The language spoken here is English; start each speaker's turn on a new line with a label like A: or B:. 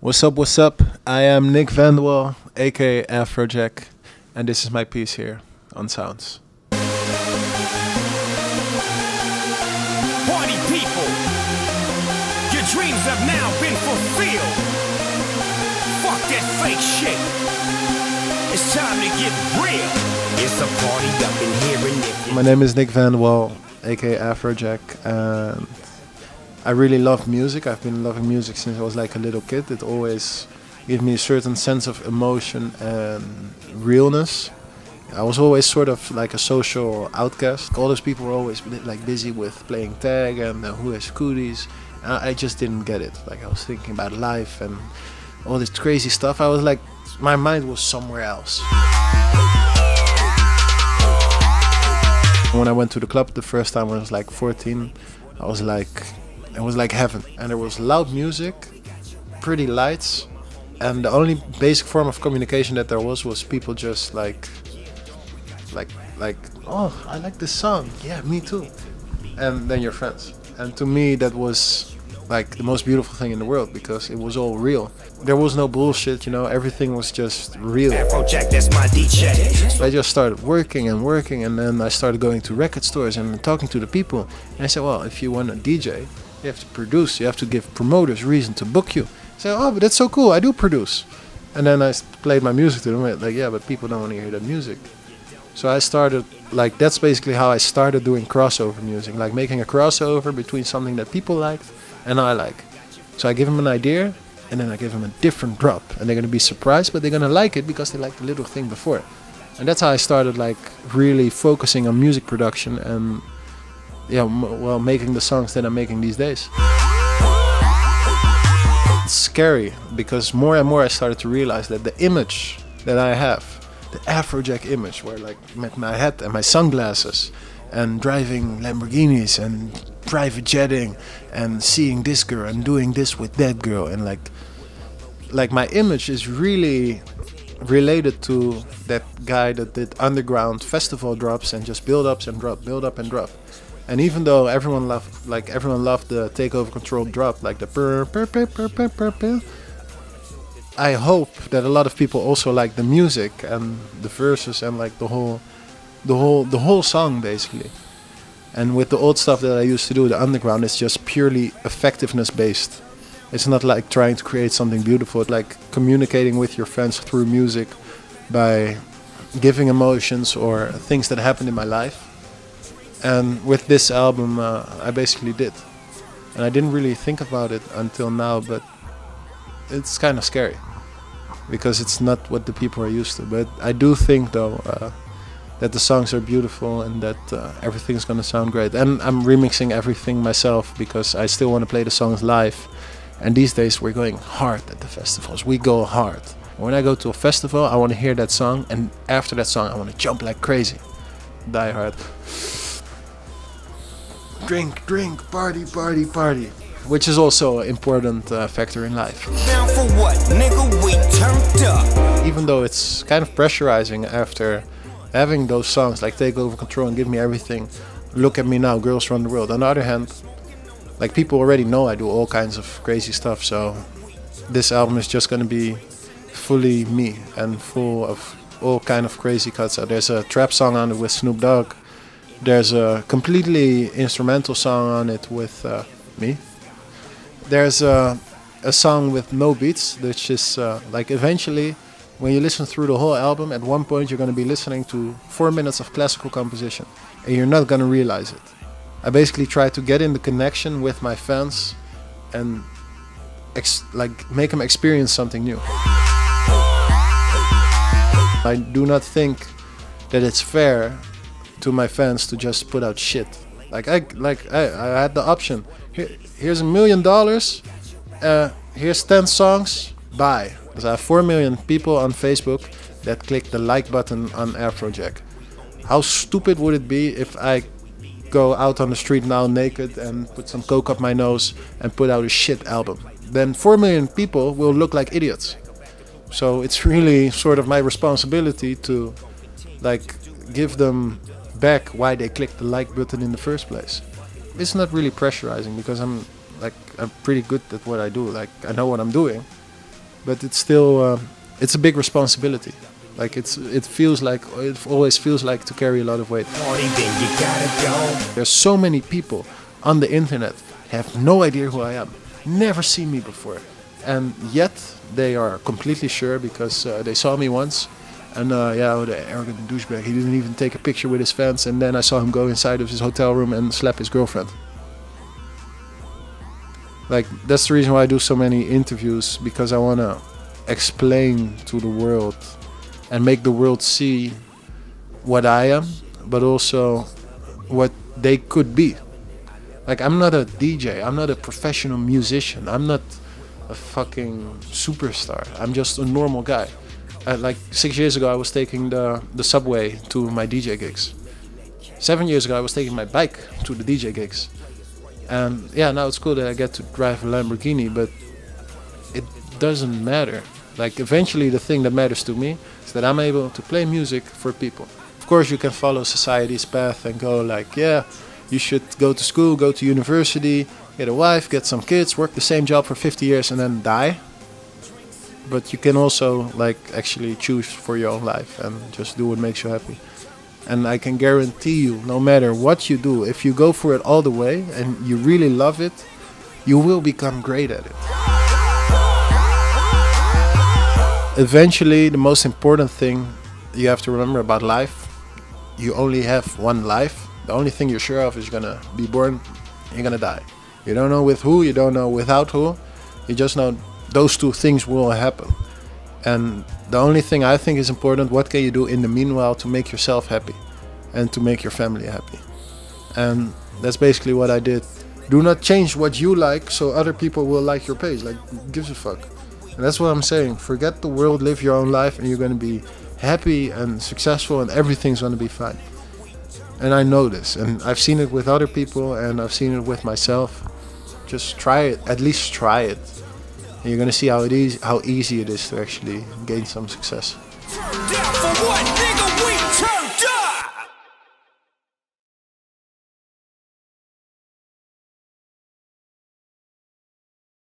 A: What's up, what's up? I am Nick Vandewall, aka Afrojack, and this is my piece here on Sounds.
B: Party people, your dreams have now been fulfilled. Fuck that fake shit. It's time to get real. It's a party up in here and Nick.
A: My name is Nick Vandewall, aka Afrojack, and I really love music. I've been loving music since I was like a little kid. It always gave me a certain sense of emotion and realness. I was always sort of like a social outcast. All those people were always like busy with playing tag and who has cooties. And I just didn't get it. Like I was thinking about life and all this crazy stuff. I was like, my mind was somewhere else. When I went to the club the first time when I was like 14, I was like, it was like heaven. And there was loud music, pretty lights, and the only basic form of communication that there was people just like, oh, I like this song. Yeah, me too. And then your friends. And to me, that was like the most beautiful thing in the world because it was all real. There was no bullshit, you know, everything was just real.
B: Afrojack, that's my DJ.
A: So I just started working, and then I started going to record stores and talking to the people. And I said, well, if you want a DJ, you have to produce, you have to give promoters reason to book you. I said, oh, but that's so cool, I do produce. And then I played my music to them, like, yeah, but people don't want to hear that music. So I started, like, that's basically how I started doing crossover music, like making a crossover between something that people liked and I like. So I give them an idea, and then I give them a different drop. And they're going to be surprised, but they're going to like it because they liked the little thing before. And that's how I started, like, really focusing on music production and yeah, well, making the songs that I'm making these days. It's scary because more and more I started to realize that the image that I have, the Afrojack image, where like with my hat and my sunglasses and driving Lamborghinis and private jetting and seeing this girl and doing this with that girl, and like my image is really related to that guy that did underground festival drops and just build ups and drop, build up and drop. And even though everyone loved the Take Over Control drop, like the purr, purr, purr, purr, purr, purr, purr, I hope that a lot of people also like the music and the verses and like the whole song basically. And with the old stuff that I used to do, the underground, it's just purely effectiveness based. It's not like trying to create something beautiful. It's like communicating with your fans through music by giving emotions or things that happened in my life. And with this album, I basically did. And I didn't really think about it until now, but it's kind of scary. Because it's not what the people are used to. But I do think, though, that the songs are beautiful and that everything's going to sound great. And I'm remixing everything myself because I still want to play the songs live. And these days we're going hard at the festivals. We go hard. When I go to a festival, I want to hear that song. And after that song, I want to jump like crazy. Die hard. Drink, drink, party, party, party. Which is also an important factor in life.
B: Down for what, nigga? We turned up.
A: Even though it's kind of pressurizing after having those songs like Take Over Control and Give Me Everything, Look at Me Now, Girls Run the World. On the other hand, like people already know I do all kinds of crazy stuff, so this album is just gonna be fully me and full of all kind of crazy cuts. There's a trap song on it with Snoop Dogg. There's a completely instrumental song on it with me. There's a song with no beats, which is like eventually, when you listen through the whole album, at one point you're going to be listening to 4 minutes of classical composition, and you're not going to realize it. I basically try to get in the connection with my fans and like make them experience something new. I do not think that it's fair to my fans to just put out shit. Like I had the option. Here's $1 million. Here's 10 songs. Buy. Because I have 4 million people on Facebook that click the like button on Afrojack. How stupid would it be if I go out on the street now naked and put some coke up my nose and put out a shit album? Then 4 million people will look like idiots. So it's really sort of my responsibility to like give them back why they clicked the like button in the first place. It's not really pressurizing because I'm pretty good at what I do. Like I know what I'm doing, but it's still it's a big responsibility. Like it always feels like to carry a lot of weight.
B: Party, then you gotta go.
A: There's so many people on the internet have no idea who I am, never seen me before, and yet they are completely sure because they saw me once, and yeah, the arrogant douchebag. He didn't even take a picture with his fans, and then I saw him go inside of his hotel room and slap his girlfriend. Like, that's the reason why I do so many interviews, because I want to explain to the world and make the world see what I am, but also what they could be. Like, I'm not a DJ, I'm not a professional musician, I'm not a fucking superstar, I'm just a normal guy. Like 6 years ago I was taking the subway to my DJ gigs. 7 years ago I was taking my bike to the DJ gigs. And yeah, now it's cool that I get to drive a Lamborghini, but it doesn't matter. Like, eventually the thing that matters to me is that I'm able to play music for people. Of course you can follow society's path and go like, yeah, you should go to school, go to university, get a wife, get some kids, work the same job for 50 years and then die. But you can also like actually choose for your own life and just do what makes you happy. And I can guarantee you, no matter what you do, if you go for it all the way and you really love it, you will become great at it. Eventually, the most important thing you have to remember about life, you only have one life. The only thing you're sure of is you're gonna be born, you're gonna die. You don't know with who, you don't know without who. You just know those two things will happen. And the only thing I think is important, what can you do in the meanwhile to make yourself happy and to make your family happy? And that's basically what I did. Do not change what you like so other people will like your page. Like, who gives a fuck? And that's what I'm saying. Forget the world, live your own life, and you're going to be happy and successful and everything's going to be fine. And I know this, and I've seen it with other people and I've seen it with myself. Just try it, at least try it. And you're going to see how easy it is to actually gain some success.
B: Down for what?